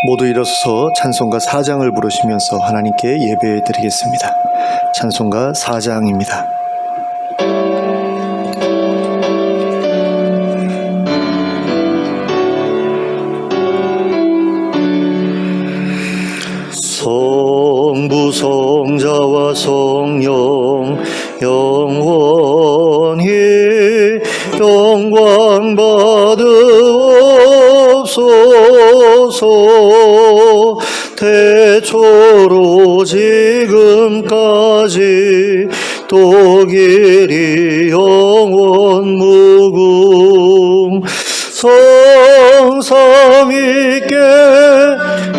모두 일어서서 찬송가 4장을 부르시면서 하나님께 예배 드리겠습니다. 찬송가 4장입니다. 성부 성자와 성령 영원히 영광 받으옵소서. 태초로 지금까지 또 길이 영원 무궁 성삼위께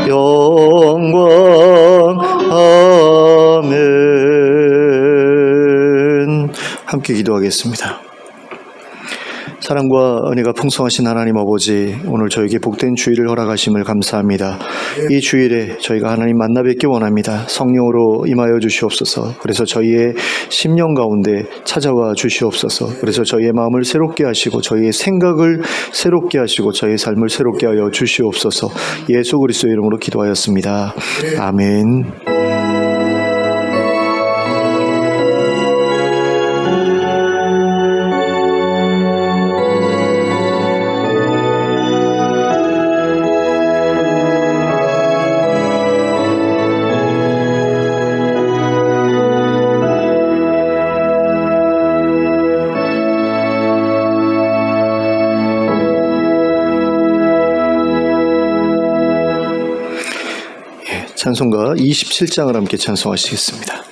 영광. 아멘. 함께 기도하겠습니다. 사랑과 은혜가 풍성하신 하나님 아버지, 오늘 저에게 복된 주일을 허락하심을 감사합니다. 이 주일에 저희가 하나님 만나 뵙기 원합니다. 성령으로 임하여 주시옵소서. 그래서 저희의 심령 가운데 찾아와 주시옵소서. 그래서 저희의 마음을 새롭게 하시고 저희의 생각을 새롭게 하시고 저희의 삶을 새롭게 하여 주시옵소서. 예수 그리스도의 이름으로 기도하였습니다. 아멘. 찬송가 27장을 함께 찬송하시겠습니다.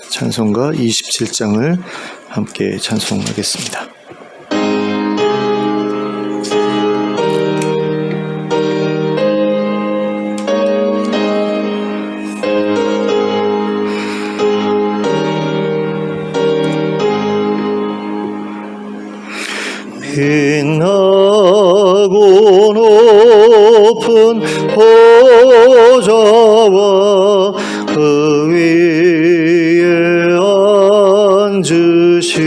찬송가 27장을 함께 찬송하겠습니다. 빛나고 높은 보좌와 그 위에 앉으신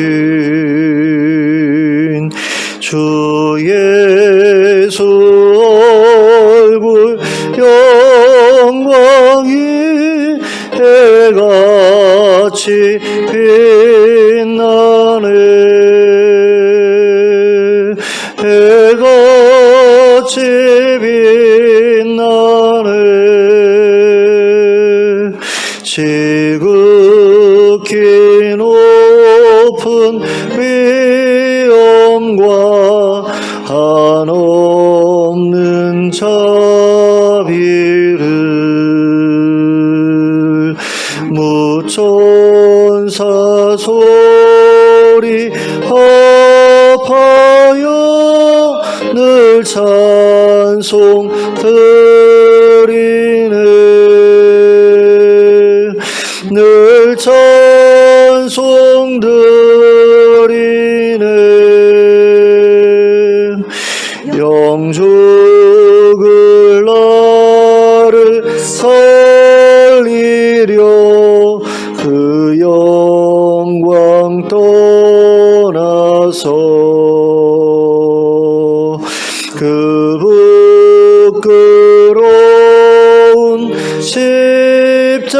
주 예수 얼굴 영광이 해같이 빛나네. 해같이 빛나네. 지극히 높은 위엄과 한없는 자비를 무천사 소리 합하여 늘 찬송 드리네. 늘 찬송 드리네. 영죽을 나를 살리려 그 영광 떠나서 그 부끄러운 십자가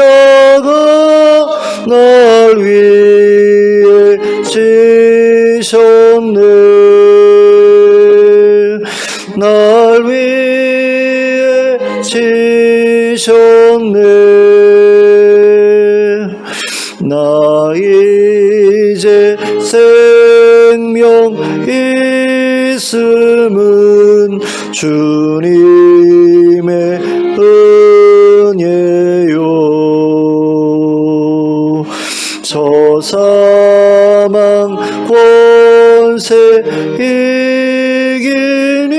날 위해 지셨네. 날 위해 지셨네. 나 이제 생명 있음은 주님의 은혜요. 저 사망 권세 이기니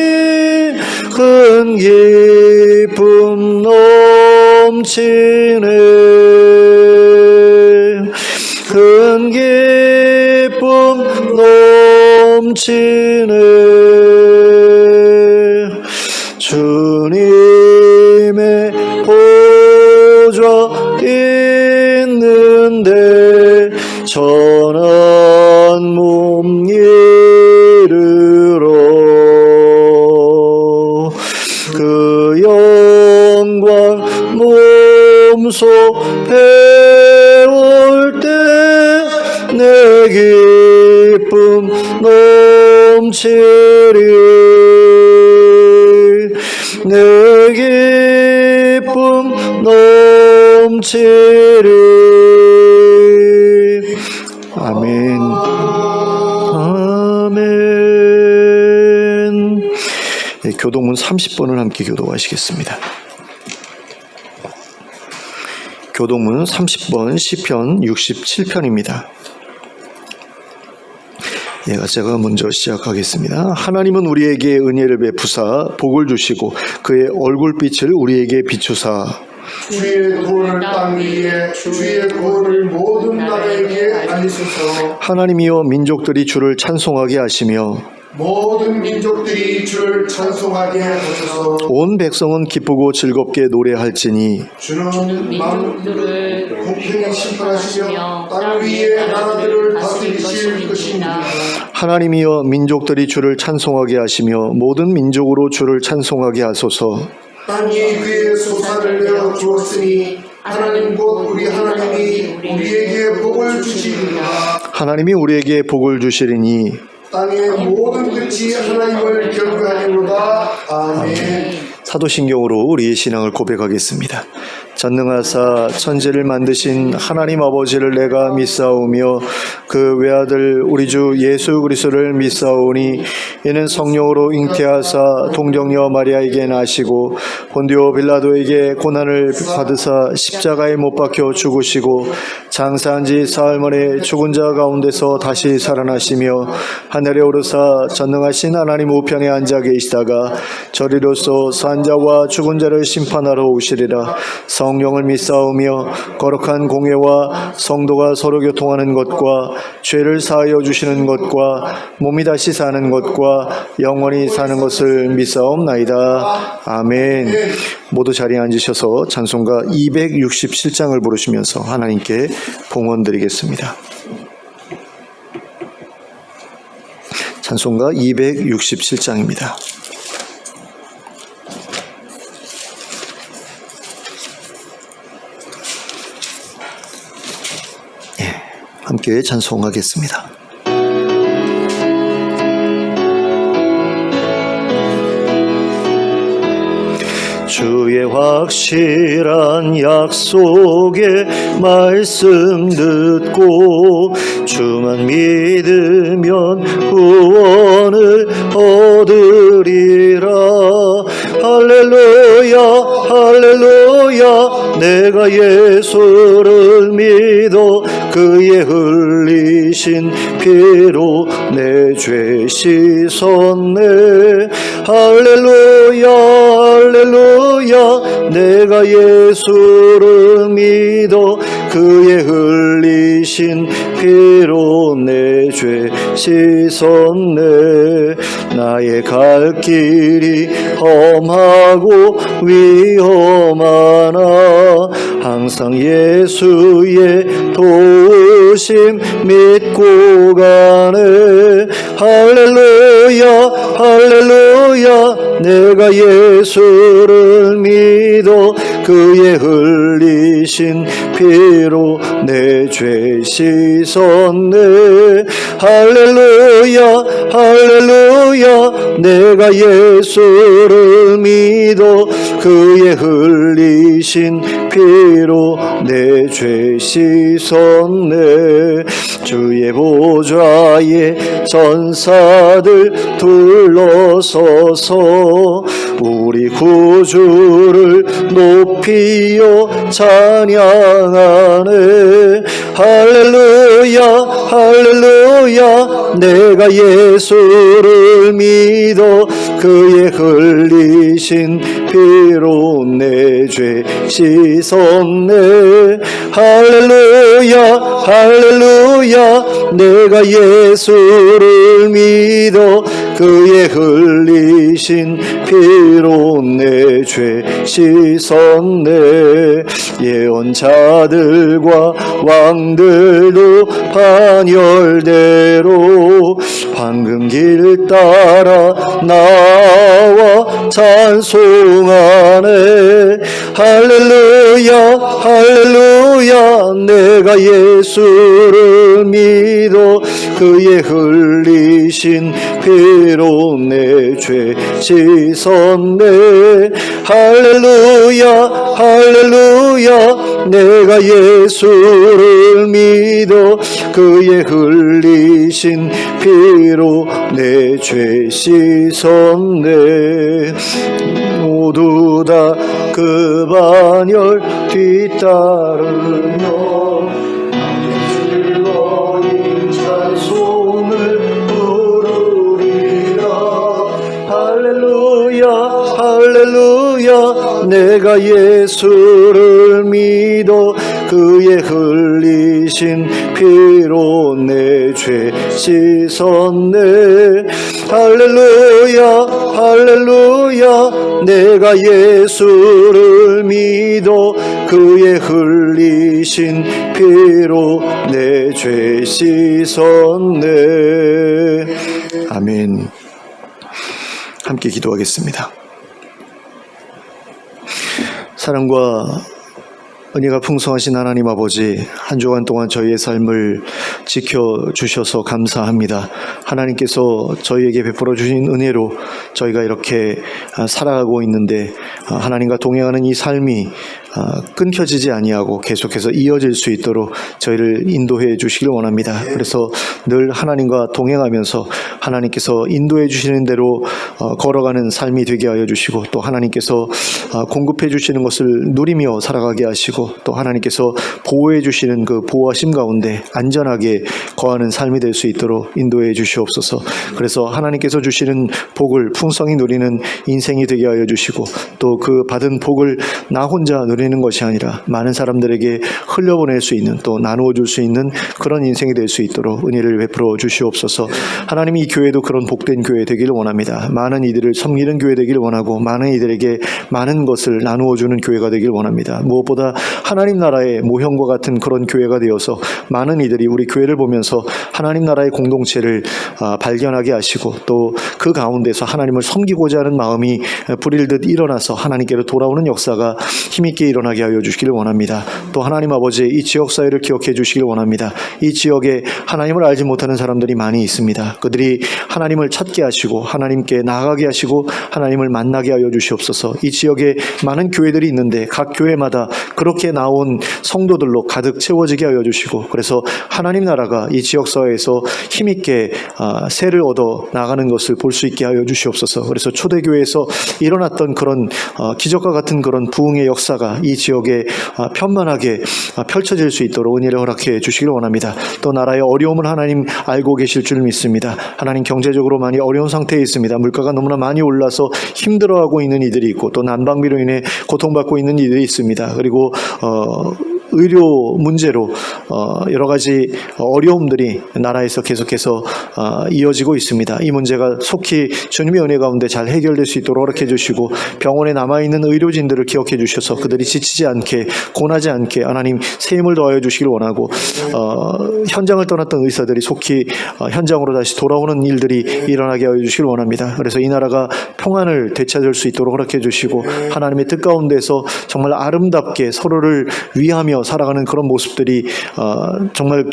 큰 기쁨 넘치네. 큰 기쁨 넘치네. 주님의 보좌 있는데 전한 몸 내 기쁨 넘치리 내 기쁨 넘치리 아멘 아멘. 네, 교동문 30번을 함께 교독하시겠습니다. 교동문 30번 시편 67편입니다. 제가 먼저 시작하겠습니다. 하나님은 우리에게 은혜를 베푸사 복을 주시고 그의 얼굴빛을 우리에게 비추사 주의 도를 땅 위에 주의 도를 모든 나라에게 알리소서. 하나님이여 민족들이 주를 찬송하게 하시며 모든 민족들이 주를 찬송하게 하소서. 온 백성은 기쁘고 즐겁게 노래할지니 주는 민족들을 공평히 심판하시며 땅 위에 나라들을 다스리실 것입니다. 하나님이여 민족들이 주를 찬송하게 하시며 모든 민족으로 주를 찬송하게 하소서. 땅이 그의 소산을 내어 주었으니 하나님 곧 우리 하나님이 우리에게 복을 주시리라. 하나님이 우리에게 복을 주시리니 땅의 모든 끝이 하나님을 경배하리로다. 아멘. 사도신경으로 우리의 신앙을 고백하겠습니다. 전능하사 천지를 만드신 하나님 아버지를 내가 믿사오며 그 외아들 우리 주 예수 그리스도를 믿사오니 이는 성령으로 잉태하사 동정녀 마리아에게 나시고 본디오 빌라도에게 고난을 받으사 십자가에 못 박혀 죽으시고 장사한 지 사흘 만에 죽은 자 가운데서 다시 살아나시며 하늘에 오르사 전능하신 하나님 우편에 앉아 계시다가 저리로서 산 자와 죽은 자를 심판하러 오시리라. 성령을 믿사오며 거룩한 공회와 성도가 서로 교통하는 것과 죄를 사하여 주시는 것과 몸이 다시 사는 것과 영원히 사는 것을 믿사옵나이다. 아멘. 모두 자리에 앉으셔서 찬송가 267장을 부르시면서 하나님께 봉헌드리겠습니다. 찬송가 267장입니다. 함께 찬송하겠습니다. 주의 확실한 약속의 말씀 듣고 주만 믿으면 구원을 얻으리라. 할렐루야 할렐루야 내가 예수를 믿어 그의 흘리신 피로 내 죄 씻었네. 할렐루야 할렐루야 내가 예수를 믿어 그의 흘리신 피로 내 죄 씻었네. 나의 갈 길이 험하고 위험하나 항상 예수의 도우심 믿고 가네. 할렐루야 할렐루야 내가 예수를 믿어 그의 흘리신 피로 내 죄 씻었네. 할렐루야 할렐루야 내가 예수를 믿어 그의 흘리신 피로 내 죄 씻었네. 주의 보좌에 전사들 둘러서서 우리 구주를 높이어 찬양하네. 할렐루야 할렐루야 내가 예수를 믿어 그의 흘리신 피로 내 죄 씻었네. 할렐루야 할렐루야 내가 예수를 믿어 그의 흘리신 피로 내 죄 씻었네. 예언자들과 왕들도 반열대로 방금 길 따라 나와 찬송하네. 할렐루야 할렐루야 내가 예수를 믿어 그의 흘리신 피로 내 죄 씻었네. 할렐루야 할렐루야 내가 예수를 믿어 그의 흘리신 피로 내 죄 씻었네. 모두 다 그 반열 뒤따르며 즐거운 찬송을 부르리라. 할렐루야 할렐루야 내가 예수를 믿어 그의 흘리신 피로 내 죄 씻었네. 할렐루야 할렐루야 내가 예수를 믿어 그의 흘리신 피로 내 죄 씻었네. 아멘. 함께 기도하겠습니다. 사랑과 은혜가 풍성하신 하나님 아버지, 한 주간 동안 저희의 삶을 지켜주셔서 감사합니다. 하나님께서 저희에게 베풀어 주신 은혜로 저희가 이렇게 살아가고 있는데 하나님과 동행하는 이 삶이 끊겨지지 아니하고 계속해서 이어질 수 있도록 저희를 인도해 주시길 원합니다. 그래서 늘 하나님과 동행하면서 하나님께서 인도해 주시는 대로 걸어가는 삶이 되게 하여 주시고, 또 하나님께서 공급해 주시는 것을 누리며 살아가게 하시고, 또 하나님께서 보호해 주시는 그 보호하심 가운데 안전하게 거하는 삶이 될 수 있도록 인도해 주시옵소서. 그래서 하나님께서 주시는 복을 풍성히 누리는 인생이 되게 하여 주시고, 또 그 받은 복을 나 혼자 누리는 것이 아니라 많은 사람들에게 흘려보낼 수 있는, 또 나누어 줄 수 있는 그런 인생이 될 수 있도록 은혜를 베풀어 주시옵소서. 하나님이 이 교회도 그런 복된 교회 되기를 원합니다. 많은 이들을 섬기는 교회 되기를 원하고, 많은 이들에게 많은 것을 나누어 주는 교회가 되기를 원합니다. 무엇보다 하나님 나라의 모형과 같은 그런 교회가 되어서 많은 이들이 우리 교회를 보면서 하나님 나라의 공동체를 발견하게 하시고, 또 그 가운데서 하나님을 섬기고자 하는 마음이 불일 듯 일어나서 하나님께로 돌아오는 역사가 힘있게 일어나게 하여 주시기를 원합니다. 또 하나님 아버지, 이 지역사회를 기억해 주시기를 원합니다. 이 지역에 하나님을 알지 못하는 사람들이 많이 있습니다. 그들이 하나님을 찾게 하시고 하나님께 나아가게 하시고 하나님을 만나게 하여 주시옵소서. 이 지역에 많은 교회들이 있는데 각 교회마다 그렇게 나온 성도들로 가득 채워지게 하여 주시고, 그래서 하나님 나라가 이 지역사회에서 힘있게 세를 얻어 나가는 것을 볼 수 있게 하여 주시옵소서. 그래서 초대교회에서 일어났던 그런 기적과 같은 그런 부흥의 역사가 이 지역에 편만하게 펼쳐질 수 있도록 은혜를 허락해 주시기를 원합니다. 또 나라의 어려움을 하나님 알고 계실 줄 믿습니다. 하나님 경제적으로 많이 어려운 상태에 있습니다. 물가가 너무나 많이 올라서 힘들어하고 있는 이들이 있고, 또 난방비로 인해 고통받고 있는 이들이 있습니다. 그리고 의료 문제로 여러 가지 어려움들이 나라에서 계속해서 이어지고 있습니다. 이 문제가 속히 주님의 은혜 가운데 잘 해결될 수 있도록 허락해 주시고, 병원에 남아있는 의료진들을 기억해 주셔서 그들이 지치지 않게, 고나지 않게 하나님 새 힘을 더하여 주시길 원하고, 현장을 떠났던 의사들이 속히 현장으로 다시 돌아오는 일들이 일어나게 하여 주시길 원합니다. 그래서 이 나라가 평안을 되찾을 수 있도록 허락해 주시고, 하나님의 뜻 가운데서 정말 아름답게 서로를 위하며 살아가는 그런 모습들이 정말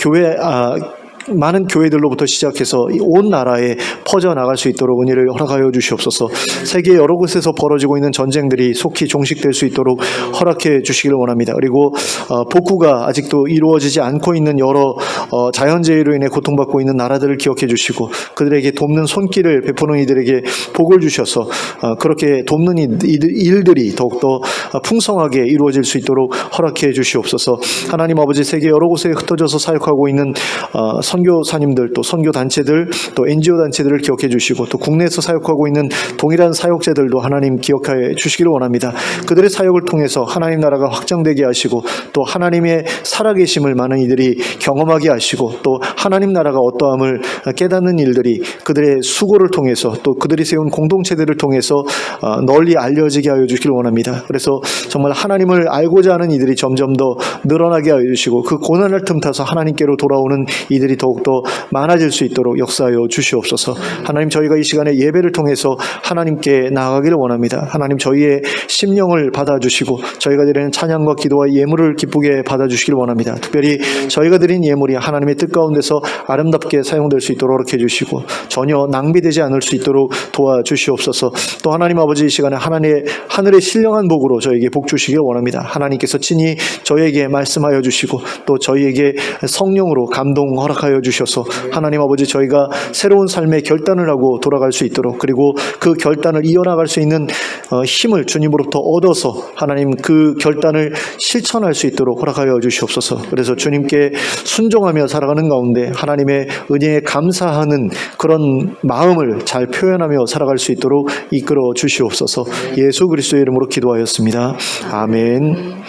많은 교회들로부터 시작해서 온 나라에 퍼져나갈 수 있도록 은혜를 허락하여 주시옵소서. 세계 여러 곳에서 벌어지고 있는 전쟁들이 속히 종식될 수 있도록 허락해 주시기를 원합니다. 그리고 복구가 아직도 이루어지지 않고 있는 여러 자연재해로 인해 고통받고 있는 나라들을 기억해 주시고, 그들에게 돕는 손길을 베푸는 이들에게 복을 주셔서 그렇게 돕는 일들이 더욱더 풍성하게 이루어질 수 있도록 허락해 주시옵소서. 하나님 아버지, 세계 여러 곳에 흩어져서 사역하고 있는 선교사님들, 또 선교단체들, 또 NGO 단체들을 기억해 주시고, 또 국내에서 사역하고 있는 동일한 사역자들도 하나님 기억해 주시기를 원합니다. 그들의 사역을 통해서 하나님 나라가 확장되게 하시고, 또 하나님의 살아계심을 많은 이들이 경험하게 하시고, 또 하나님 나라가 어떠함을 깨닫는 일들이 그들의 수고를 통해서, 또 그들이 세운 공동체들을 통해서 널리 알려지게 하여 주시기를 원합니다. 그래서 정말 하나님을 알고자 하는 이들이 점점 더 늘어나게 하여 주시고, 그 고난을 틈타서 하나님께로 돌아오는 이들이 더욱더 많아질 수 있도록 역사하여 주시옵소서. 하나님, 저희가 이 시간에 예배를 통해서 하나님께 나아가기를 원합니다. 하나님, 저희의 심령을 받아주시고 저희가 드리는 찬양과 기도와 예물을 기쁘게 받아주시기를 원합니다. 특별히 저희가 드린 예물이 하나님의 뜻 가운데서 아름답게 사용될 수 있도록 이렇게 해주시고, 전혀 낭비되지 않을 수 있도록 도와주시옵소서. 또 하나님 아버지, 이 시간에 하늘의 신령한 복으로 저에게 복 주시길 원합니다. 하나님께서 친히 저에게 말씀하여 주시고, 또 저희에게 성령으로 감동 허락하여 주셔서 하나님 아버지, 저희가 새로운 삶의 결단을 하고 돌아갈 수 있도록, 그리고 그 결단을 이어나갈 수 있는 힘을 주님으로부터 얻어서 하나님 그 결단을 실천할 수 있도록 허락하여 주시옵소서. 그래서 주님께 순종하며 살아가는 가운데 하나님의 은혜에 감사하는 그런 마음을 잘 표현하며 살아갈 수 있도록 이끌어 주시옵소서. 예수 그리스도의 이름으로 기도하였습니다. 아멘.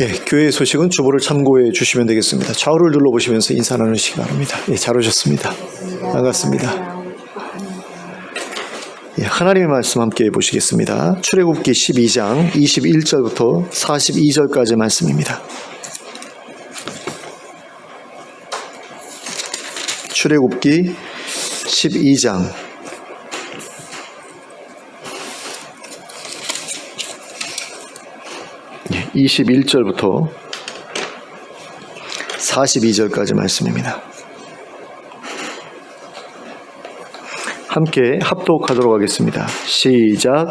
예, 교회의 소식은 주보를 참고해 주시면 되겠습니다. 좌우를 눌러보시면서 인사 나누시기 바랍니다. 예, 잘 오셨습니다. 반갑습니다. 예, 하나님의 말씀 함께 보시겠습니다. 출애굽기 12장 21절부터 42절까지 말씀입니다. 출애굽기 12장 21절부터 42절까지 말씀입니다. 함께 합독하도록 하겠습니다. 시작.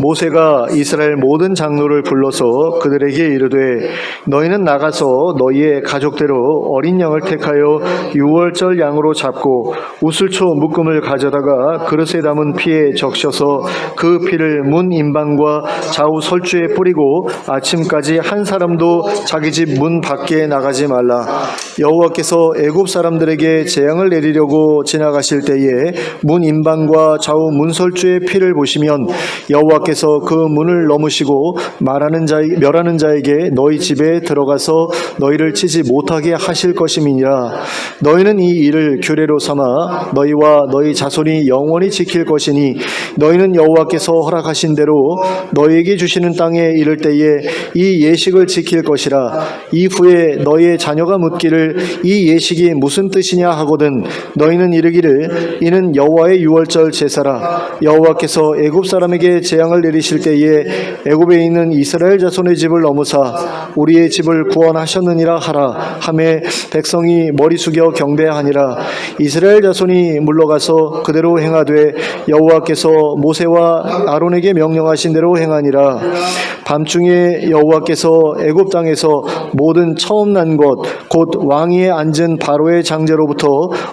모세가 이스라엘 모든 장로를 불러서 그들에게 이르되, 너희는 나가서 너희의 가족대로 어린 양을 택하여 유월절 양으로 잡고 우슬초 묶음을 가져다가 그릇에 담은 피에 적셔서 그 피를 문 임방과 좌우 설주에 뿌리고 아침까지 한 사람도 자기 집 문 밖에 나가지 말라. 여호와께서 애굽 사람들에게 재앙을 내리려고 지나가실 때에 문 임방과 좌우 문설주의 피를 보시면 여호와께서 그 문을 넘으시고 멸하는 자에게 너희 집에 들어가서 너희를 치지 못하게 하실 것임이니라. 너희는 이 일을 규례로 삼아 너희와 너희 자손이 영원히 지킬 것이니, 너희는 여호와께서 허락하신 대로 너희에게 주시는 땅에 이를 때에 이 예식을 지킬 것이라. 이후에 너희의 자녀가 묻기를 이 예식이 무슨 뜻이냐 하거든 너희는 이르기를 이는 여호와의 유월절 제사라. 여호와께서 애굽 사람에게 재앙을 내리실 때에 애굽에 있는 이스라엘 자손의 집을 넘으사 우리의 집을 구원하셨느니라 하라 하매 백성이 머리 숙여 경배하니라. 이스라엘 자손이 물러가서 그대로 행하되 여호와께서 모세와 아론에게 명령하신 대로 행하니라. 밤중에 여호와께서 애굽 땅에서 모든 처음 난 것 곧 왕위에 앉은 바로의 장제로부터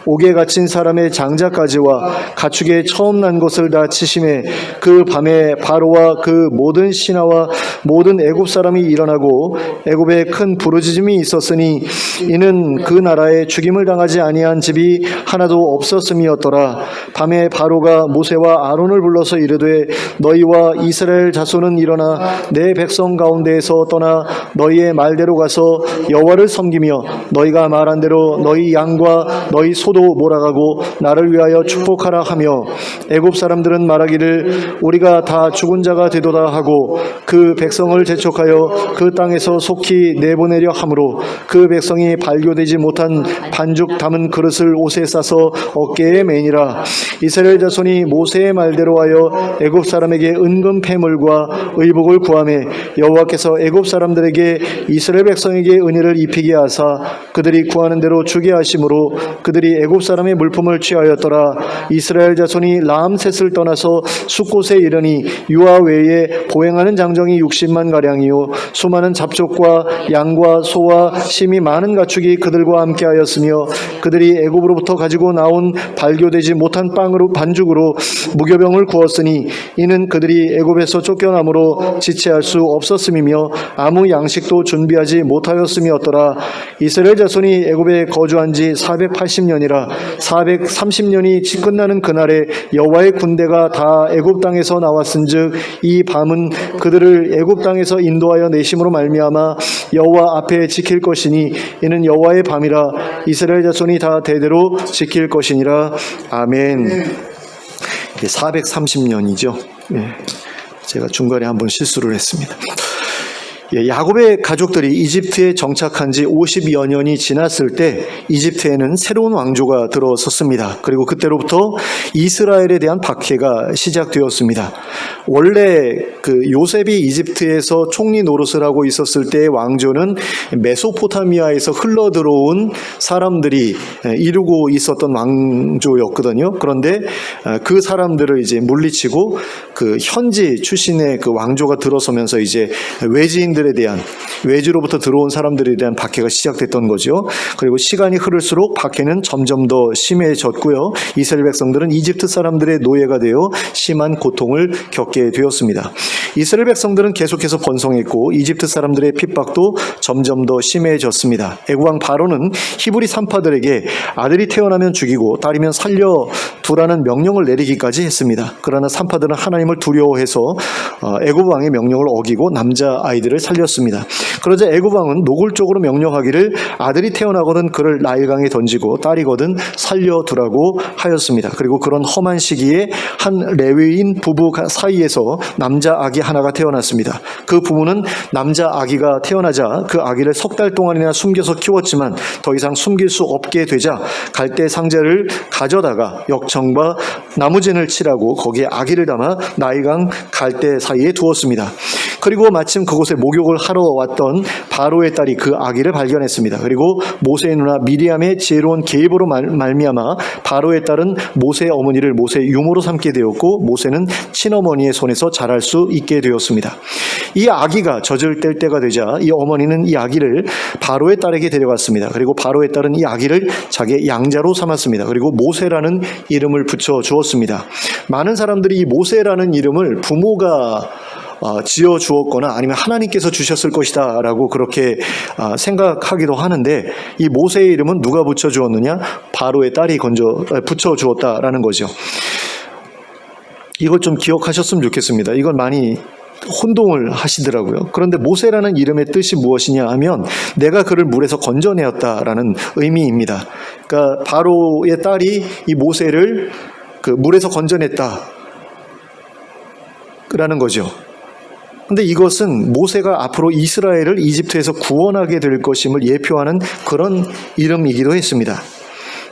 옥에 갇힌 사람의 장자까지와 가축의 처음 난 것을 다 치심에 그 밤에 바로와 그 모든 신하와 모든 애굽 사람이 일어나고 애굽에 큰 부르짖음이 있었으니 이는 그 나라에 죽임을 당하지 아니한 집이 하나도 없었음이었더라. 밤에 바로가 모세와 아론을 불러서 이르되 너희와 이스라엘 자손은 일어나 내 백성 가운데에서 떠나 너희의 말대로 가서 여호와를 섬기며 너희가 말한 대로 너희 양과 너희 소도 몰아가고 나를 위하여 축복하라 하며, 애굽 사람들은 말하기를 우리가 다 죽은 자가 되도다 하고 그 백성을 재촉하여 그 땅에서 속히 내보내려 하므로 그 백성이 발교되지 못한 반죽 담은 그릇을 옷에 싸서 어깨에 매니라. 이스라엘 자손이 모세의 말대로 하여 애굽 사람에게 은금 패물과 의복을 구하매 여호와께서 애굽 사람들에게 이스라엘 백성에게 은혜를 입히게 하사 그들이 구하는 대로 주게 하심으로 그들이 애굽 사람의 물품을 취하였더라. 이스라엘 이스라엘 자손이 라암셋을 떠나서 숫곳에 이르니 유아 외에 보행하는 장정이 60만 가량이요 수많은 잡족과 양과 소와 심이 많은 가축이 그들과 함께하였으며 그들이 애굽으로부터 가지고 나온 발교되지 못한 빵으로 반죽으로 무교병을 구웠으니 이는 그들이 애굽에서 쫓겨남으로 지체할 수 없었음이며 아무 양식도 준비하지 못하였음이었더라. 이스라엘 자손이 애굽에 거주한 지 480년이라 430년이 끝나는 그날에 여호와의 군대가 다 애굽 땅에서 나왔은즉 이 밤은 그들을 애굽 땅에서 인도하여 내심으로 말미암아 여호와 앞에 지킬 것이니 이는 여호와의 밤이라 이스라엘 자손이 다 대대로 지킬 것이니라. 아멘. 430년이죠. 제가 중간에 한번 실수를 했습니다. 야곱의 가족들이 이집트에 정착한 지 50여 년이 지났을 때 이집트에는 새로운 왕조가 들어섰습니다. 그리고 그때로부터 이스라엘에 대한 박해가 시작되었습니다. 원래 요셉이 이집트에서 총리 노릇을 하고 있었을 때의 왕조는 메소포타미아에서 흘러들어온 사람들이 이루고 있었던 왕조였거든요. 그런데 그 사람들을 이제 물리치고 그 현지 출신의 그 왕조가 들어서면서 이제 외지로부터 들어온 사람들에 대한 박해가 시작됐던 거죠. 그리고 시간이 흐를수록 박해는 점점 더 심해졌고요. 이스라엘 백성들은 이집트 사람들의 노예가 되어 심한 고통을 겪게 되었습니다. 이스라엘 백성들은 계속해서 번성했고 이집트 사람들의 핍박도 점점 더 심해졌습니다. 애굽 왕 바로는 히브리 산파들에게 아들이 태어나면 죽이고 딸이면 살려두라는 명령을 내리기까지 했습니다. 그러나 산파들은 하나님을 두려워해서 애굽 왕의 명령을 어기고 남자 아이들을 살렸습니다. 그러자 애굽 왕은 노골적으로 명령하기를 아들이 태어나거든 그를 나일강에 던지고 딸이거든 살려두라고 하였습니다. 그리고 그런 험한 시기에 한 레위인 부부 사이에서 남자 아기 하나가 태어났습니다. 그 부부는 남자 아기가 태어나자 그 아기를 석 달 동안이나 숨겨서 키웠지만 더 이상 숨길 수 없게 되자 갈대 상자를 가져다가 역청과 나무진을 칠하고 거기에 아기를 담아 나일강 갈대 사이에 두었습니다. 그리고 마침 그곳에 목욕을 하러 왔던 바로의 딸이 그 아기를 발견했습니다. 그리고 모세의 누나 미리암의 지혜로운 계입으로 말미암아 바로의 딸은 모세의 어머니를 모세의 유모로 삼게 되었고 모세는 친어머니의 손에서 자랄 수 있게 되었습니다. 이 아기가 젖을 뗄 때가 되자 이 어머니는 이 아기를 바로의 딸에게 데려갔습니다. 그리고 바로의 딸은 이 아기를 자기의 양자로 삼았습니다. 그리고 모세라는 이름을 붙여 주었습니다. 많은 사람들이 이 모세라는 이름을 부모가 지어 주었거나 아니면 하나님께서 주셨을 것이다 라고 그렇게 생각하기도 하는데 이 모세의 이름은 누가 붙여 주었느냐? 바로의 딸이 붙여 주었다라는 거죠. 이걸 좀 기억하셨으면 좋겠습니다. 이걸 많이 혼동을 하시더라고요. 그런데 모세라는 이름의 뜻이 무엇이냐 하면 내가 그를 물에서 건져내었다라는 의미입니다. 그러니까 바로의 딸이 이 모세를 그 물에서 건져냈다 라는 거죠. 근데 이것은 모세가 앞으로 이스라엘을 이집트에서 구원하게 될 것임을 예표하는 그런 이름이기도 했습니다.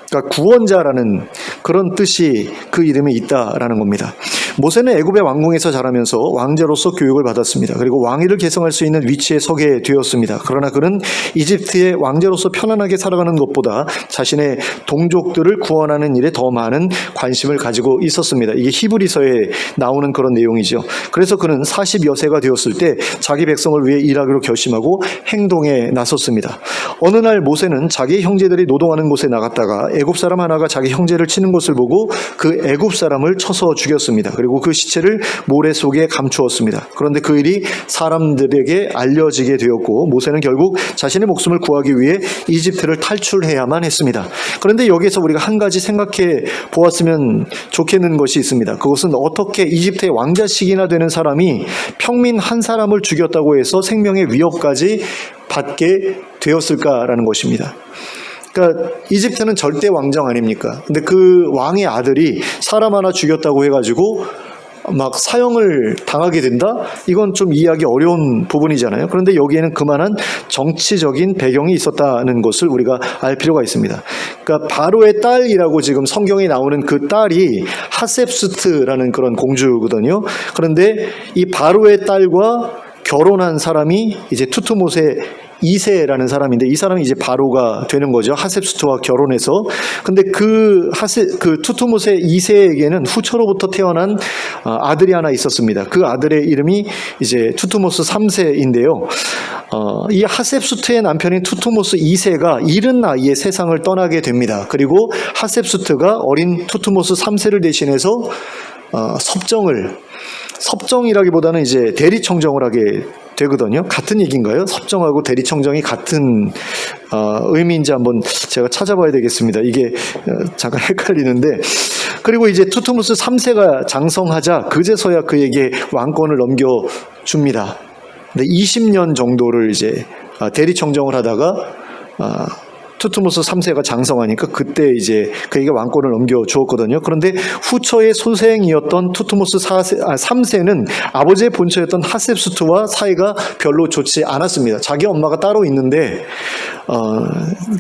그러니까 구원자라는 그런 뜻이 그 이름에 있다라는 겁니다. 모세는 애굽의 왕궁에서 자라면서 왕자로서 교육을 받았습니다. 그리고 왕위를 계승할 수 있는 위치에 서게 되었습니다. 그러나 그는 이집트의 왕자로서 편안하게 살아가는 것보다 자신의 동족들을 구원하는 일에 더 많은 관심을 가지고 있었습니다. 이게 히브리서에 나오는 그런 내용이죠. 그래서 그는 40여 세가 되었을 때 자기 백성을 위해 일하기로 결심하고 행동에 나섰습니다. 어느 날 모세는 자기 형제들이 노동하는 곳에 나갔다가 애굽 사람 하나가 자기 형제를 치는 것을 보고 그 애굽 사람을 쳐서 죽였습니다. 그리고 그 시체를 모래 속에 감추었습니다. 그런데 그 일이 사람들에게 알려지게 되었고 모세는 결국 자신의 목숨을 구하기 위해 이집트를 탈출해야만 했습니다. 그런데 여기서 우리가 한 가지 생각해 보았으면 좋겠는 것이 있습니다. 그것은 어떻게 이집트의 왕자식이나 되는 사람이 평민 한 사람을 죽였다고 해서 생명의 위협까지 받게 되었을까라는 것입니다. 그러니까 이집트는 절대 왕정 아닙니까? 근데 그 왕의 아들이 사람 하나 죽였다고 해가지고 막 사형을 당하게 된다? 이건 좀 이해하기 어려운 부분이잖아요. 그런데 여기에는 그만한 정치적인 배경이 있었다는 것을 우리가 알 필요가 있습니다. 그러니까 바로의 딸이라고 지금 성경에 나오는 그 딸이 하셉수트라는 그런 공주거든요. 그런데 이 바로의 딸과 결혼한 사람이 이제 투트모세 2세라는 사람인데 이 사람이 이제 바로가 되는 거죠. 하셉수트와 결혼해서. 근데 그 투트모세 2세에게는 후처로부터 태어난 아들이 하나 있었습니다. 그 아들의 이름이 이제 투트모스 3세인데요. 이 하셉수트의 남편인 투트모스 2세가 이른 나이에 세상을 떠나게 됩니다. 그리고 하셉수트가 어린 투트모스 3세를 대신해서 섭정이라기보다는 이제 대리청정을 하게 되거든요. 같은 얘기인가요? 섭정하고 대리청정이 같은 의미인지 한번 제가 찾아봐야 되겠습니다. 이게 잠깐 헷갈리는데, 그리고 이제 투트모스 3세가 장성하자 그제서야 그에게 왕권을 넘겨줍니다. 근데 20년 정도를 이제 대리청정을 하다가 투트모스 3세가 장성하니까 그때 이제 그에게 왕권을 넘겨주었거든요. 그런데 후처의 소생이었던 투트모스 3세는 아버지의 본처였던 하셉수트와 사이가 별로 좋지 않았습니다. 자기 엄마가 따로 있는데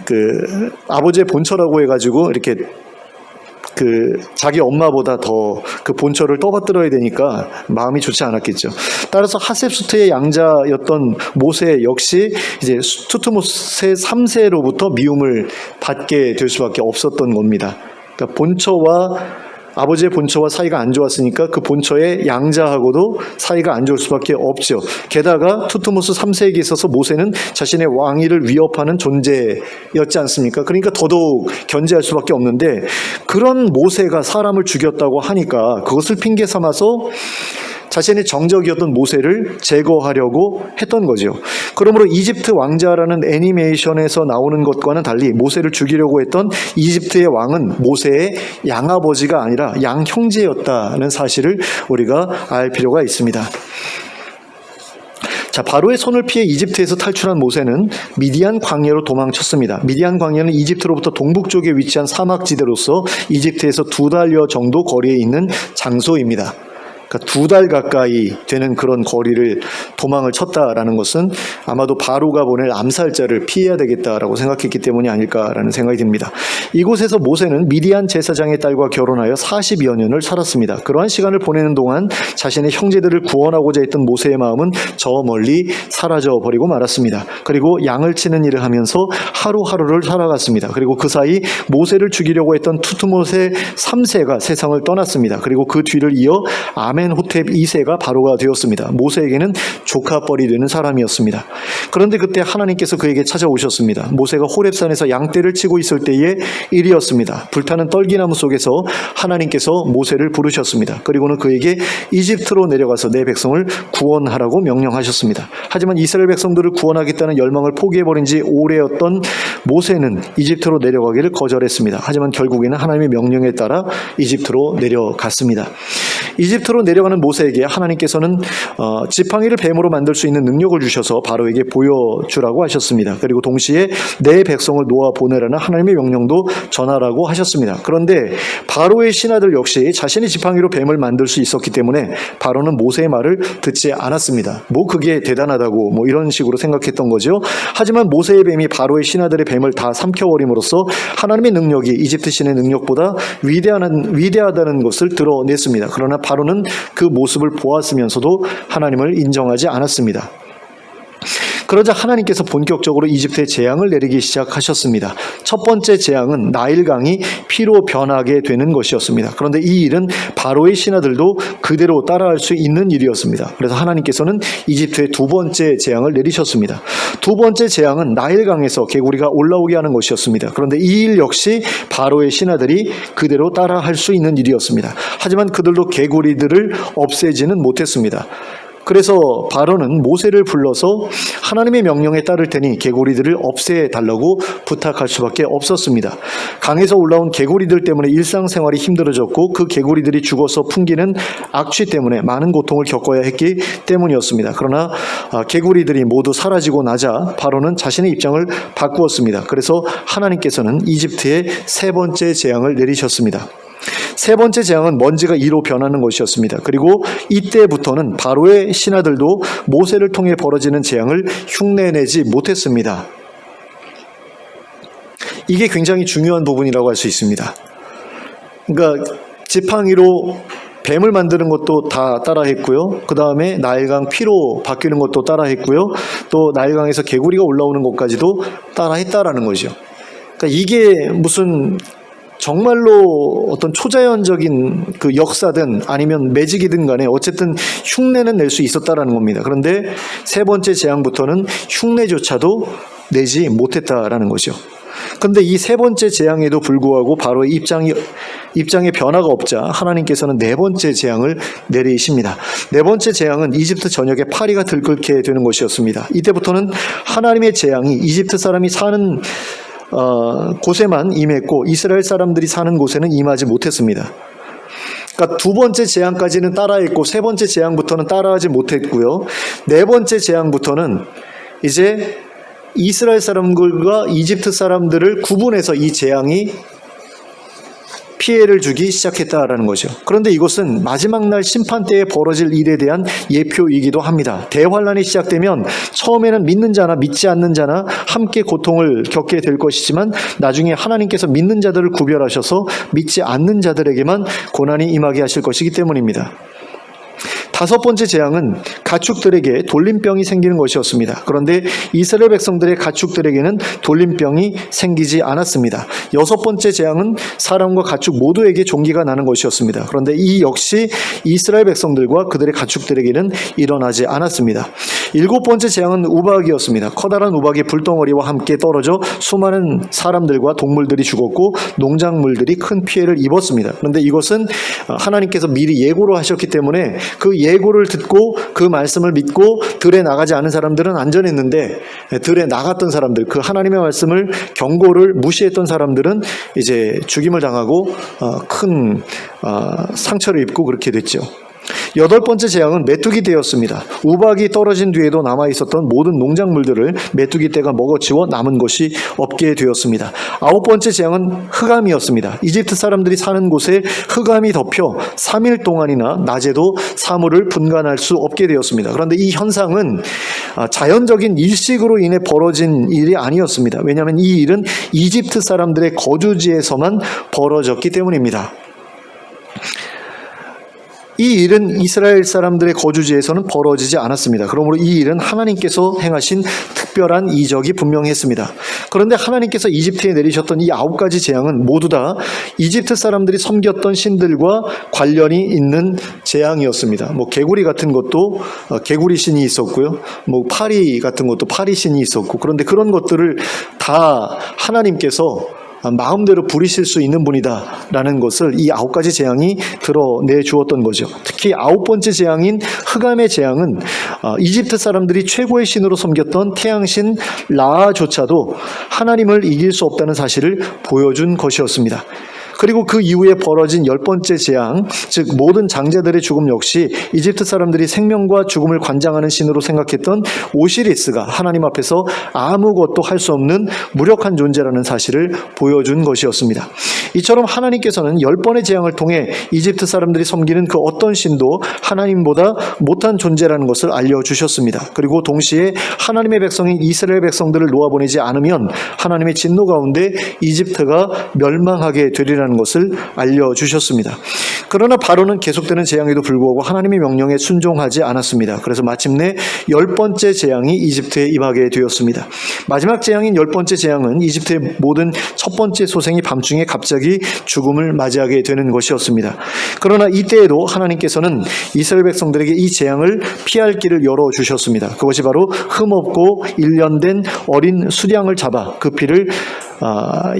그 아버지의 본처라고 해가지고 이렇게 그 자기 엄마보다 더 그 본처를 떠받들어야 되니까 마음이 좋지 않았겠죠. 따라서 하셉수트의 양자였던 모세 역시 이제 투트모스 3세로부터 미움을 받게 될 수밖에 없었던 겁니다. 그러니까 아버지의 본처와 사이가 안 좋았으니까 그 본처의 양자하고도 사이가 안 좋을 수밖에 없죠. 게다가 투트모스 3세에게 있어서 모세는 자신의 왕위를 위협하는 존재였지 않습니까? 그러니까 더더욱 견제할 수밖에 없는데, 그런 모세가 사람을 죽였다고 하니까 그것을 핑계 삼아서 자신의 정적이었던 모세를 제거하려고 했던 거죠. 그러므로 이집트 왕자라는 애니메이션에서 나오는 것과는 달리 모세를 죽이려고 했던 이집트의 왕은 모세의 양아버지가 아니라 양형제였다는 사실을 우리가 알 필요가 있습니다. 자, 바로의 손을 피해 이집트에서 탈출한 모세는 미디안 광야로 도망쳤습니다. 미디안 광야는 이집트로부터 동북쪽에 위치한 사막지대로서 이집트에서 2달여 정도 거리에 있는 장소입니다. 그러니까 2달 가까이 되는 그런 거리를 도망을 쳤다라는 것은 아마도 바로가 보낼 암살자를 피해야 되겠다라고 생각했기 때문이 아닐까라는 생각이 듭니다. 이곳에서 모세는 미디안 제사장의 딸과 결혼하여 40여 년을 살았습니다. 그러한 시간을 보내는 동안 자신의 형제들을 구원하고자 했던 모세의 마음은 저 멀리 사라져버리고 말았습니다. 그리고 양을 치는 일을 하면서 하루하루를 살아갔습니다. 그리고 그 사이 모세를 죽이려고 했던 투트모세 3세가 세상을 떠났습니다. 그리고 그 뒤를 이어 아멘호텝 2세가 바로가 되었습니다. 모세에게는 조카뻘이 되는 사람이었습니다. 그런데 그때 하나님께서 그에게 찾아오셨습니다. 모세가 호렙산에서 양떼를 치고 있을 때의 일이었습니다. 불타는 떨기나무 속에서 하나님께서 모세를 부르셨습니다. 그리고는 그에게 이집트로 내려가서 내 백성을 구원하라고 명령하셨습니다. 하지만 이스라엘 백성들을 구원하겠다는 열망을 포기해버린 지 오래였던 모세는 이집트로 내려가기를 거절했습니다. 하지만 결국에는 하나님의 명령에 따라 이집트로 내려갔습니다. 이집트로 내려가는 모세에게 하나님께서는 지팡이를 뱀으로 만들 수 있는 능력을 주셔서 바로에게 보여주라고 하셨습니다. 그리고 동시에 내 백성을 놓아 보내라는 하나님의 명령도 전하라고 하셨습니다. 그런데 바로의 신하들 역시 자신이 지팡이로 뱀을 만들 수 있었기 때문에 바로는 모세의 말을 듣지 않았습니다. 뭐 그게 대단하다고 뭐 이런 식으로 생각했던 거죠. 하지만 모세의 뱀이 바로의 신하들의 뱀을 다 삼켜버림으로써 하나님의 능력이 이집트 신의 능력보다 위대하다는 것을 드러냈습니다. 그러나 바로는 그 모습을 보았으면서도 하나님을 인정하지 않았습니다. 그러자 하나님께서 본격적으로 이집트에 재앙을 내리기 시작하셨습니다. 첫 번째 재앙은 나일강이 피로 변하게 되는 것이었습니다. 그런데 이 일은 바로의 신하들도 그대로 따라할 수 있는 일이었습니다. 그래서 하나님께서는 이집트에 두 번째 재앙을 내리셨습니다. 두 번째 재앙은 나일강에서 개구리가 올라오게 하는 것이었습니다. 그런데 이 일 역시 바로의 신하들이 그대로 따라할 수 있는 일이었습니다. 하지만 그들도 개구리들을 없애지는 못했습니다. 그래서 바로는 모세를 불러서 하나님의 명령에 따를 테니 개구리들을 없애달라고 부탁할 수밖에 없었습니다. 강에서 올라온 개구리들 때문에 일상생활이 힘들어졌고 그 개구리들이 죽어서 풍기는 악취 때문에 많은 고통을 겪어야 했기 때문이었습니다. 그러나 개구리들이 모두 사라지고 나자 바로는 자신의 입장을 바꾸었습니다. 그래서 하나님께서는 이집트에 세 번째 재앙을 내리셨습니다. 세 번째 재앙은 먼지가 이로 변하는 것이었습니다. 그리고 이때부터는 바로의 신하들도 모세를 통해 벌어지는 재앙을 흉내내지 못했습니다. 이게 굉장히 중요한 부분이라고 할 수 있습니다. 그러니까 지팡이로 뱀을 만드는 것도 다 따라했고요. 그 다음에 나일강 피로 바뀌는 것도 따라했고요. 또 나일강에서 개구리가 올라오는 것까지도 따라했다라는 거죠. 그러니까 이게 무슨 정말로 어떤 초자연적인 그 역사든 아니면 매직이든 간에 어쨌든 흉내는 낼 수 있었다라는 겁니다. 그런데 세 번째 재앙부터는 흉내조차도 내지 못했다라는 거죠. 그런데 이 세 번째 재앙에도 불구하고 바로 입장의 변화가 없자 하나님께서는 네 번째 재앙을 내리십니다. 네 번째 재앙은 이집트 전역에 파리가 들끓게 되는 것이었습니다. 이때부터는 하나님의 재앙이 이집트 사람이 사는 곳에만 임했고 이스라엘 사람들이 사는 곳에는 임하지 못했습니다. 그러니까 두 번째 재앙까지는 따라했고 세 번째 재앙부터는 따라하지 못했고요. 네 번째 재앙부터는 이제 이스라엘 사람들과 이집트 사람들을 구분해서 이 재앙이 피해를 주기 시작했다라는 거죠. 그런데 이것은 마지막 날 심판 때에 벌어질 일에 대한 예표이기도 합니다. 대환란이 시작되면 처음에는 믿는 자나 믿지 않는 자나 함께 고통을 겪게 될 것이지만 나중에 하나님께서 믿는 자들을 구별하셔서 믿지 않는 자들에게만 고난이 임하게 하실 것이기 때문입니다. 다섯 번째 재앙은 가축들에게 돌림병이 생기는 것이었습니다. 그런데 이스라엘 백성들의 가축들에게는 돌림병이 생기지 않았습니다. 여섯 번째 재앙은 사람과 가축 모두에게 종기가 나는 것이었습니다. 그런데 이 역시 이스라엘 백성들과 그들의 가축들에게는 일어나지 않았습니다. 일곱 번째 재앙은 우박이었습니다. 커다란 우박이 불덩어리와 함께 떨어져 수많은 사람들과 동물들이 죽었고 농작물들이 큰 피해를 입었습니다. 그런데 이것은 하나님께서 미리 예고로 하셨기 때문에 그 예고를 듣고 그 말씀을 믿고 들에 나가지 않은 사람들은 안전했는데 들에 나갔던 사람들, 그 하나님의 말씀을 경고를 무시했던 사람들은 이제 죽임을 당하고 큰 상처를 입고 그렇게 됐죠. 여덟 번째 재앙은 메뚜기 때였습니다. 우박이 떨어진 뒤에도 남아있었던 모든 농작물들을 메뚜기 떼가 먹어치워 남은 것이 없게 되었습니다. 아홉 번째 재앙은 흑암이었습니다. 이집트 사람들이 사는 곳에 흑암이 덮여 3일 동안이나 낮에도 사물을 분간할 수 없게 되었습니다. 그런데 이 현상은 자연적인 일식으로 인해 벌어진 일이 아니었습니다. 왜냐하면 이 일은 이집트 사람들의 거주지에서만 벌어졌기 때문입니다. 이 일은 이스라엘 사람들의 거주지에서는 벌어지지 않았습니다. 그러므로 이 일은 하나님께서 행하신 특별한 이적이 분명했습니다. 그런데 하나님께서 이집트에 내리셨던 이 9가지 재앙은 모두 다 이집트 사람들이 섬겼던 신들과 관련이 있는 재앙이었습니다. 개구리 같은 것도 개구리 신이 있었고요. 파리 같은 것도 파리 신이 있었고, 그런데 그런 것들을 다 하나님께서 마음대로 부리실 수 있는 분이다라는 것을 이 9가지 재앙이 드러내 주었던 거죠. 특히 9번째 재앙인 흑암의 재앙은 이집트 사람들이 최고의 신으로 섬겼던 태양신 라조차도 하나님을 이길 수 없다는 사실을 보여준 것이었습니다. 그리고 그 이후에 벌어진 10번째 재앙, 즉 모든 장자들의 죽음 역시 이집트 사람들이 생명과 죽음을 관장하는 신으로 생각했던 오시리스가 하나님 앞에서 아무것도 할 수 없는 무력한 존재라는 사실을 보여준 것이었습니다. 이처럼 하나님께서는 10번의 재앙을 통해 이집트 사람들이 섬기는 그 어떤 신도 하나님보다 못한 존재라는 것을 알려주셨습니다. 그리고 동시에 하나님의 백성인 이스라엘 백성들을 놓아보내지 않으면 하나님의 진노 가운데 이집트가 멸망하게 되리라는 것을 알려주셨습니다. 그러나 바로는 계속되는 재앙에도 불구하고 하나님의 명령에 순종하지 않았습니다. 그래서 마침내 10번째 재앙이 이집트에 임하게 되었습니다. 마지막 재앙인 10번째 재앙은 이집트의 모든 첫 번째 소생이 밤중에 갑자기 죽음을 맞이하게 되는 것이었습니다. 그러나 이때에도 하나님께서는 이스라엘 백성들에게 이 재앙을 피할 길을 열어주셨습니다. 그것이 바로 흠없고 일련된 어린 수량을 잡아 그 피를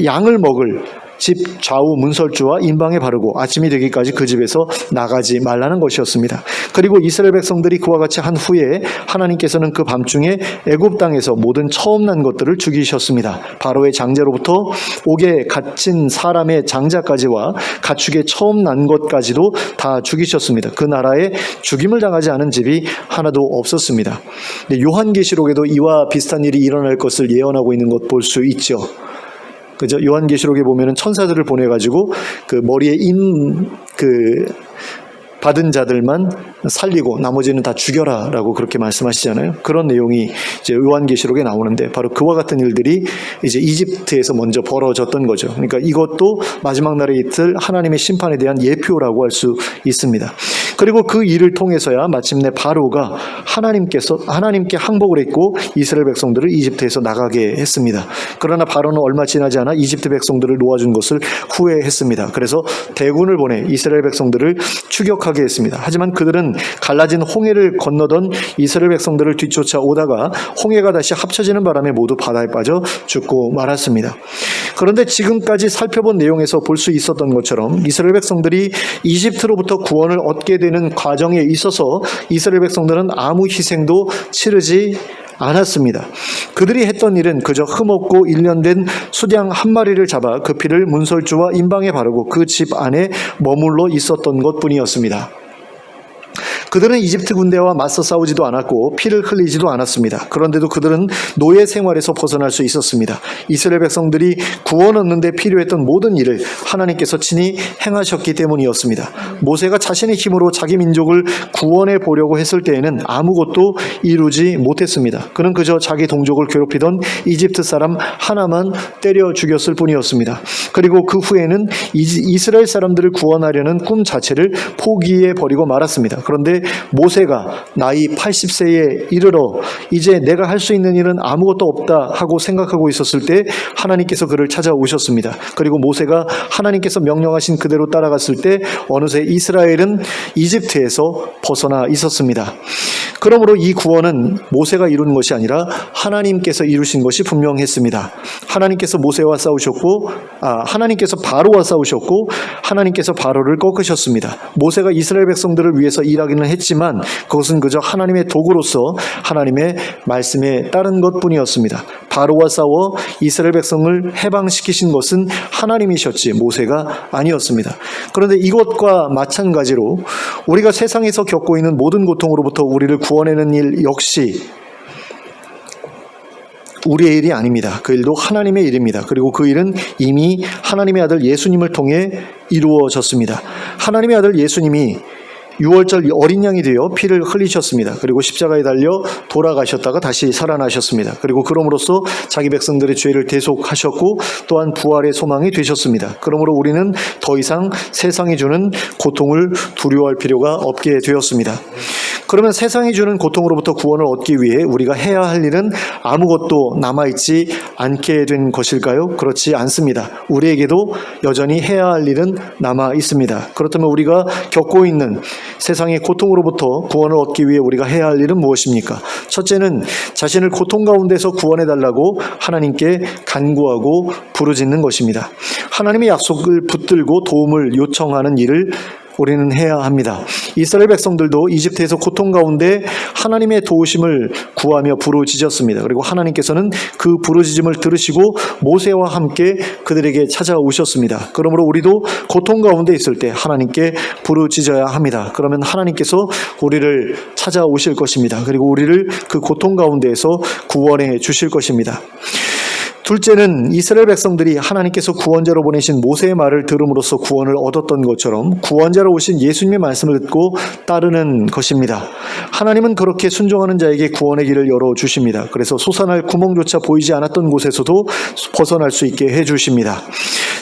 양을 먹을 집 좌우 문설주와 인방에 바르고 아침이 되기까지 그 집에서 나가지 말라는 것이었습니다. 그리고 이스라엘 백성들이 그와 같이 한 후에 하나님께서는 그 밤중에 애굽 땅에서 모든 처음 난 것들을 죽이셨습니다. 바로의 장자로부터 옥에 갇힌 사람의 장자까지와 가축의 처음 난 것까지도 다 죽이셨습니다. 그 나라에 죽임을 당하지 않은 집이 하나도 없었습니다. 요한계시록에도 이와 비슷한 일이 일어날 것을 예언하고 있는 것 볼 수 있죠. 그죠? 요한계시록에 보면은 천사들을 보내가지고 그 머리에 받은 자들만 살리고 나머지는 다 죽여라라고 그렇게 말씀하시잖아요. 그런 내용이 이제 요한계시록에 나오는데 바로 그와 같은 일들이 이제 이집트에서 먼저 벌어졌던 거죠. 그러니까 이것도 마지막 날에 있을 하나님의 심판에 대한 예표라고 할 수 있습니다. 그리고 그 일을 통해서야 마침내 바로가 하나님께 항복을 했고 이스라엘 백성들을 이집트에서 나가게 했습니다. 그러나 바로는 얼마 지나지 않아 이집트 백성들을 놓아준 것을 후회했습니다. 그래서 대군을 보내 이스라엘 백성들을 추격하게 했습니다. 하지만 그들은 갈라진 홍해를 건너던 이스라엘 백성들을 뒤쫓아 오다가 홍해가 다시 합쳐지는 바람에 모두 바다에 빠져 죽고 말았습니다. 그런데 지금까지 살펴본 내용에서 볼 수 있었던 것처럼 이스라엘 백성들이 이집트로부터 구원을 얻게 되는 과정에 있어서 이스라엘 백성들은 아무 희생도 치르지 않았습니다. 그들이 했던 일은 그저 흠없고 일련된 수량 한 마리를 잡아 그 피를 문설주와 인방에 바르고 그 집 안에 머물러 있었던 것뿐이었습니다. 그들은 이집트 군대와 맞서 싸우지도 않았고 피를 흘리지도 않았습니다. 그런데도 그들은 노예 생활에서 벗어날 수 있었습니다. 이스라엘 백성들이 구원 얻는 데 필요했던 모든 일을 하나님께서 친히 행하셨기 때문이었습니다. 모세가 자신의 힘으로 자기 민족을 구원해 보려고 했을 때에는 아무것도 이루지 못했습니다. 그는 그저 자기 동족을 괴롭히던 이집트 사람 하나만 때려 죽였을 뿐이었습니다. 그리고 그 후에는 이스라엘 사람들을 구원하려는 꿈 자체를 포기해 버리고 말았습니다. 그런데 모세가 나이 80세에 이르러 이제 내가 할 수 있는 일은 아무것도 없다 하고 생각하고 있었을 때 하나님께서 그를 찾아오셨습니다. 그리고 모세가 하나님께서 명령하신 그대로 따라갔을 때 어느새 이스라엘은 이집트에서 벗어나 있었습니다. 그러므로 이 구원은 모세가 이룬 것이 아니라 하나님께서 이루신 것이 분명했습니다. 하나님께서 모세와 싸우셨고 하나님께서 바로와 싸우셨고 하나님께서 바로를 꺾으셨습니다. 모세가 이스라엘 백성들을 위해서 일하기는 했지만 그것은 그저 하나님의 도구로서 하나님의 말씀에 따른 것뿐이었습니다. 바로와 싸워 이스라엘 백성을 해방시키신 것은 하나님이셨지 모세가 아니었습니다. 그런데 이것과 마찬가지로 우리가 세상에서 겪고 있는 모든 고통으로부터 우리를 구원하는 일 역시 우리의 일이 아닙니다. 그 일도 하나님의 일입니다. 그리고 그 일은 이미 하나님의 아들 예수님을 통해 이루어졌습니다. 하나님의 아들 예수님이 6월절 어린 양이 되어 피를 흘리셨습니다. 그리고 십자가에 달려 돌아가셨다가 다시 살아나셨습니다. 그리고 그럼으로써 자기 백성들의 죄를 대속하셨고 또한 부활의 소망이 되셨습니다. 그러므로 우리는 더 이상 세상이 주는 고통을 두려워할 필요가 없게 되었습니다. 그러면 세상이 주는 고통으로부터 구원을 얻기 위해 우리가 해야 할 일은 아무것도 남아있지 않게 된 것일까요? 그렇지 않습니다. 우리에게도 여전히 해야 할 일은 남아 있습니다. 그렇다면 우리가 겪고 있는 세상의 고통으로부터 구원을 얻기 위해 우리가 해야 할 일은 무엇입니까? 첫째는 자신을 고통 가운데서 구원해달라고 하나님께 간구하고 부르짖는 것입니다. 하나님의 약속을 붙들고 도움을 요청하는 일을 우리는 해야 합니다. 이스라엘 백성들도 이집트에서 고통 가운데 하나님의 도우심을 구하며 부르짖었습니다. 그리고 하나님께서는 그 부르짖음을 들으시고 모세와 함께 그들에게 찾아오셨습니다. 그러므로 우리도 고통 가운데 있을 때 하나님께 부르짖어야 합니다. 그러면 하나님께서 우리를 찾아오실 것입니다. 그리고 우리를 그 고통 가운데에서 구원해 주실 것입니다. 둘째는 이스라엘 백성들이 하나님께서 구원자로 보내신 모세의 말을 들음으로써 구원을 얻었던 것처럼 구원자로 오신 예수님의 말씀을 듣고 따르는 것입니다. 하나님은 그렇게 순종하는 자에게 구원의 길을 열어주십니다. 그래서 솟아날 구멍조차 보이지 않았던 곳에서도 벗어날 수 있게 해주십니다.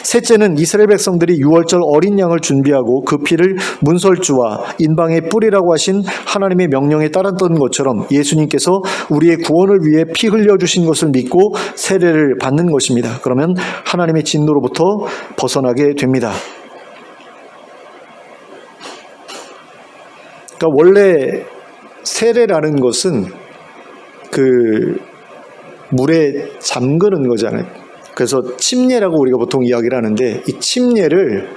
셋째는 이스라엘 백성들이 6월절 어린 양을 준비하고 그 피를 문설주와 인방에 뿌리라고 하신 하나님의 명령에 따랐던 것처럼 예수님께서 우리의 구원을 위해 피 흘려주신 것을 믿고 세례를 받는 것입니다. 그러면 하나님의 진노로부터 벗어나게 됩니다. 그러니까 원래 세례라는 것은 그 물에 잠그는 거잖아요. 그래서 침례라고 우리가 보통 이야기를 하는데 이 침례를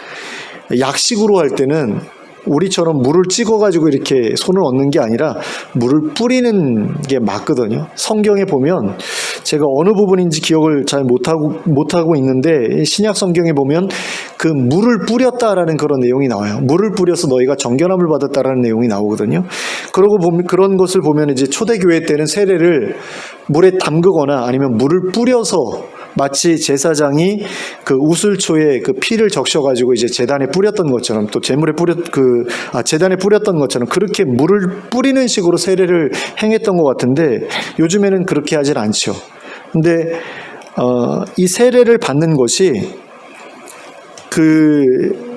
약식으로 할 때는 우리처럼 물을 찍어가지고 이렇게 손을 얹는 게 아니라 물을 뿌리는 게 맞거든요. 성경에 보면 제가 어느 부분인지 기억을 잘 못하고 있는데 신약 성경에 보면 그 물을 뿌렸다라는 그런 내용이 나와요. 물을 뿌려서 너희가 정결함을 받았다라는 내용이 나오거든요. 그러고 보면 그런 것을 보면 이제 초대교회 때는 세례를 물에 담그거나 아니면 물을 뿌려서 마치 제사장이 그 우슬초에 그 피를 적셔가지고 이제 제단에 뿌렸던 것처럼 또 제단에 뿌렸던 것처럼 그렇게 물을 뿌리는 식으로 세례를 행했던 것 같은데 요즘에는 그렇게 하질 않죠. 근데 이 세례를 받는 것이 그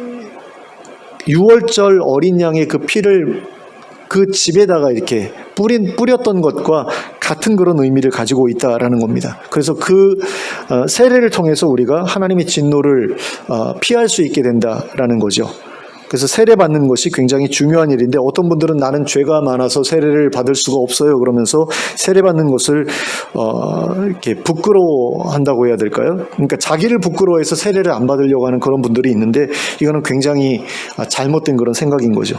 6월절 어린 양의 그 피를 그 집에다가 이렇게 뿌렸던 것과 같은 그런 의미를 가지고 있다라는 겁니다. 그래서 그 세례를 통해서 우리가 하나님의 진노를 피할 수 있게 된다라는 거죠. 그래서 세례 받는 것이 굉장히 중요한 일인데 어떤 분들은 나는 죄가 많아서 세례를 받을 수가 없어요 그러면서 세례 받는 것을 이렇게 부끄러워한다고 해야 될까요? 그러니까 자기를 부끄러워해서 세례를 안 받으려고 하는 그런 분들이 있는데 이거는 굉장히 잘못된 그런 생각인 거죠.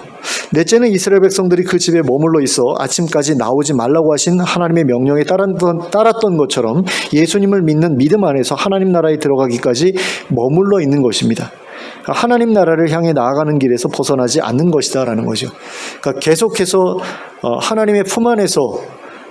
넷째는 이스라엘 백성들이 그 집에 머물러 있어 아침까지 나오지 말라고 하신 하나님의 명령에 따랐던 것처럼 예수님을 믿는 믿음 안에서 하나님 나라에 들어가기까지 머물러 있는 것입니다. 하나님 나라를 향해 나아가는 길에서 벗어나지 않는 것이다라는 거죠. 그러니까 계속해서 하나님의 품 안에서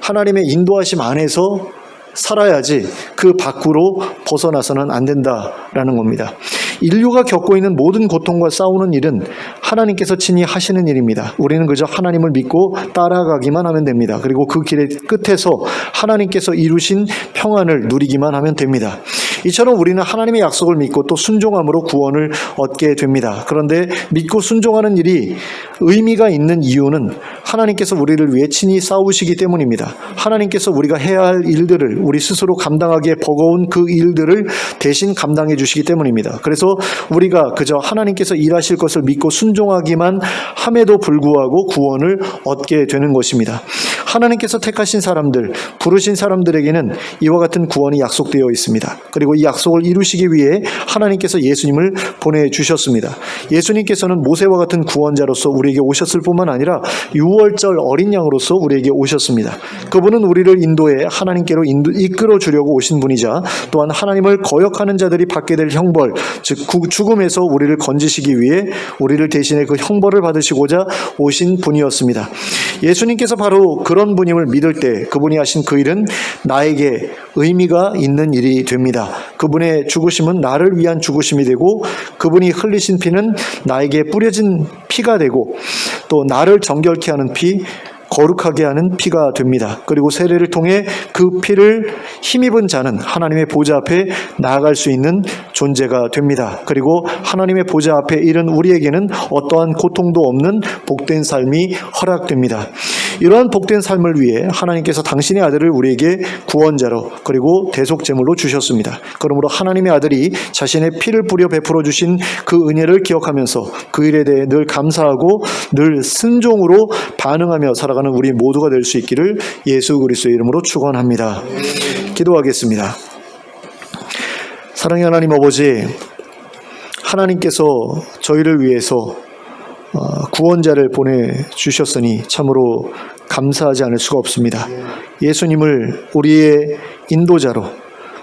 하나님의 인도하심 안에서 살아야지 그 밖으로 벗어나서는 안 된다라는 겁니다. 인류가 겪고 있는 모든 고통과 싸우는 일은 하나님께서 친히 하시는 일입니다. 우리는 그저 하나님을 믿고 따라가기만 하면 됩니다. 그리고 그 길의 끝에서 하나님께서 이루신 평안을 누리기만 하면 됩니다. 이처럼 우리는 하나님의 약속을 믿고 또 순종함으로 구원을 얻게 됩니다. 그런데 믿고 순종하는 일이 의미가 있는 이유는 하나님께서 우리를 위해 친히 싸우시기 때문입니다. 하나님께서 우리가 해야 할 일들을 우리 스스로 감당하기에 버거운 그 일들을 대신 감당해 주시기 때문입니다. 그래서 우리가 그저 하나님께서 일하실 것을 믿고 순종하기만 함에도 불구하고 구원을 얻게 되는 것입니다. 하나님께서 택하신 사람들, 부르신 사람들에게는 이와 같은 구원이 약속되어 있습니다. 그리고 이 약속을 이루시기 위해 하나님께서 예수님을 보내주셨습니다. 예수님께서는 모세와 같은 구원자로서 우리에게 오셨을 뿐만 아니라 6월절 어린 양으로서 우리에게 오셨습니다. 그분은 우리를 인도해 하나님께로 이끌어 주려고 오신 분이자 또한 하나님을 거역하는 자들이 받게 될 형벌, 즉 죽음에서 우리를 건지시기 위해 우리를 대신해 그 형벌을 받으시고자 오신 분이었습니다. 예수님께서 바로 그런 분임을 믿을 때 그분이 하신 그 일은 나에게 의미가 있는 일이 됩니다. 그분의 죽으심은 나를 위한 죽으심이 되고 그분이 흘리신 피는 나에게 뿌려진 피가 되고 또 나를 정결케 하는 피, 거룩하게 하는 피가 됩니다. 그리고 세례를 통해 그 피를 힘입은 자는 하나님의 보좌 앞에 나아갈 수 있는 존재가 됩니다. 그리고 하나님의 보좌 앞에 이른 우리에게는 어떠한 고통도 없는 복된 삶이 허락됩니다. 이러한 복된 삶을 위해 하나님께서 당신의 아들을 우리에게 구원자로 그리고 대속제물로 주셨습니다. 그러므로 하나님의 아들이 자신의 피를 뿌려 베풀어 주신 그 은혜를 기억하면서 그 일에 대해 늘 감사하고 늘 순종으로 반응하며 살아가는 우리 모두가 될 수 있기를 예수 그리스도의 이름으로 축원합니다. 기도하겠습니다. 사랑의 하나님 아버지, 하나님께서 저희를 위해서 구원자를 보내주셨으니 참으로 감사하지 않을 수가 없습니다. 예수님을 우리의 인도자로,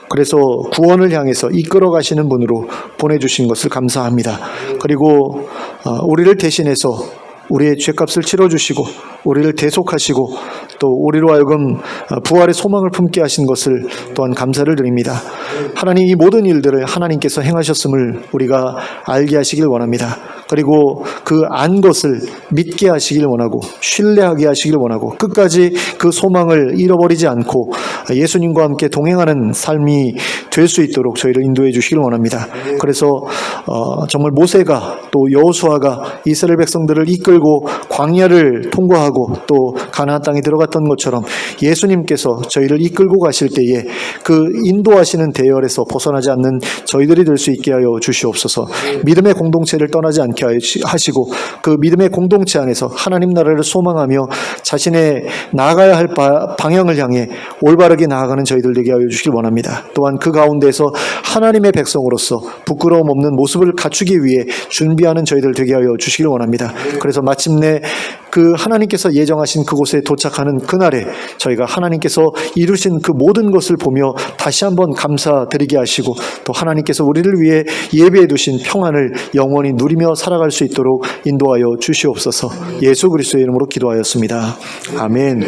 그래서 구원을 향해서 이끌어 가시는 분으로 보내주신 것을 감사합니다. 그리고 우리를 대신해서 우리의 죄값을 치러주시고 우리를 대속하시고 또 우리로 하여금 부활의 소망을 품게 하신 것을 또한 감사를 드립니다. 하나님, 이 모든 일들을 하나님께서 행하셨음을 우리가 알게 하시길 원합니다. 그리고 그 안 것을 믿게 하시길 원하고 신뢰하게 하시길 원하고 끝까지 그 소망을 잃어버리지 않고 예수님과 함께 동행하는 삶이 될 수 있도록 저희를 인도해 주시길 원합니다. 그래서 정말 모세가 또 여호수아가 이스라엘 백성들을 이끌고 광야를 통과하고 또 가나안 땅에 들어갔던 것처럼 예수님께서 저희를 이끌고 가실 때에 그 인도하시는 대열에서 벗어나지 않는 저희들이 될 수 있게 하여 주시옵소서. 믿음의 공동체를 떠나지 않게 하시고 그 믿음의 공동체 안에서 하나님 나라를 소망하며 자신의 나아가야 할 방향을 향해 올바르게 나아가는 저희들 되게 하여 주시길 원합니다. 또한 그 가운데서 하나님의 백성으로서 부끄러움 없는 모습을 갖추기 위해 준비하는 저희들 되게 하여 주시길 원합니다. 그래서 마침내 그 하나님께서 예정하신 그곳에 도착하는 그날에 저희가 하나님께서 이루신 그 모든 것을 보며 다시 한번 감사드리게 하시고 또 하나님께서 우리를 위해 예비해 두신 평안을 영원히 누리며 살아갈 수 있도록 인도하여 주시옵소서. 예수 그리스도의 이름으로 기도하였습니다. 아멘.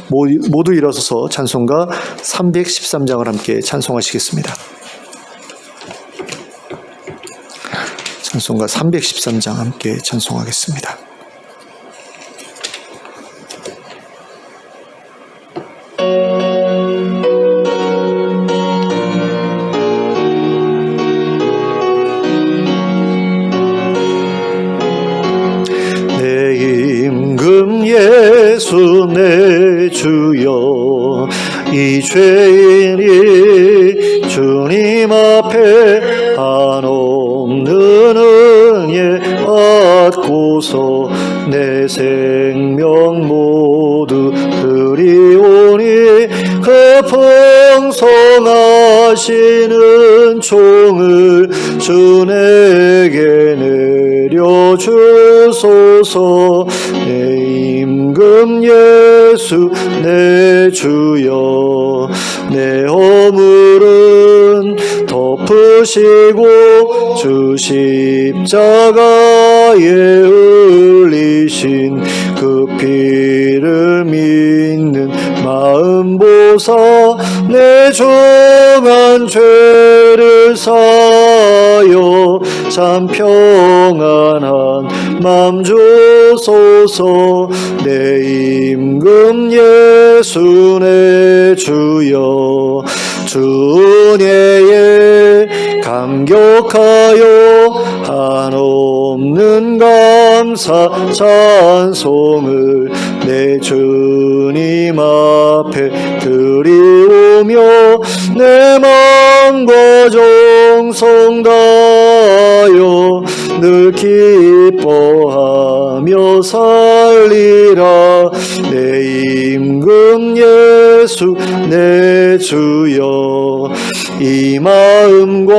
모두 일어서서 찬송가 313장을 함께 찬송하시겠습니다. 찬송가 313장 함께 찬송하겠습니다. 내 임금 예수 내 주여, 이 죄인이 주님 앞에 한없는 은혜 받고서 내 생명 모두 드리오니, 그 풍성하시는 종을 주 내게 내려주소서. 내 임금 예수 내 주여, 내 허물은 덮으시고 주 십자가에 흘리신 그 피를 믿는 마음 보사 내 중한 죄를 사하여 참 평안한 맘 주소서. 내 임금 예수 내 주여, 주 은혜에 감격하여 한없는 감사 찬송을 내 주님 앞에 드리오며, 내 마음과 정성 다하여 늘 기뻐하며 살리라. 내 임금 예수 내 주여, 이 마음과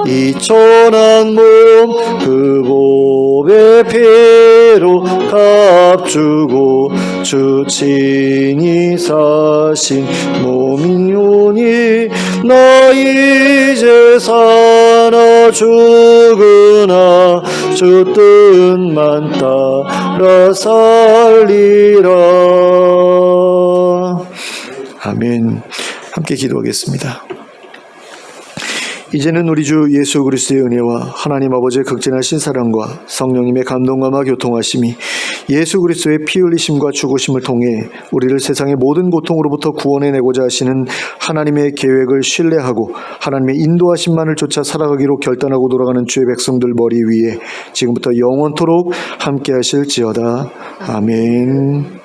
이 천한 몸 그 보배 피로 값주고 주 친히 사신 몸이오니, 나 이제 사나 죽으나 주 뜻만 따라 살리라. 아멘. 함께 기도하겠습니다. 이제는 우리 주 예수 그리스도의 은혜와 하나님 아버지의 극진하신 사랑과 성령님의 감동감화 교통하심이 예수 그리스도의 피 흘리심과 죽으심을 통해 우리를 세상의 모든 고통으로부터 구원해내고자 하시는 하나님의 계획을 신뢰하고 하나님의 인도하심만을 쫓아 살아가기로 결단하고 돌아가는 주의 백성들 머리 위에 지금부터 영원토록 함께 하실지어다. 아멘.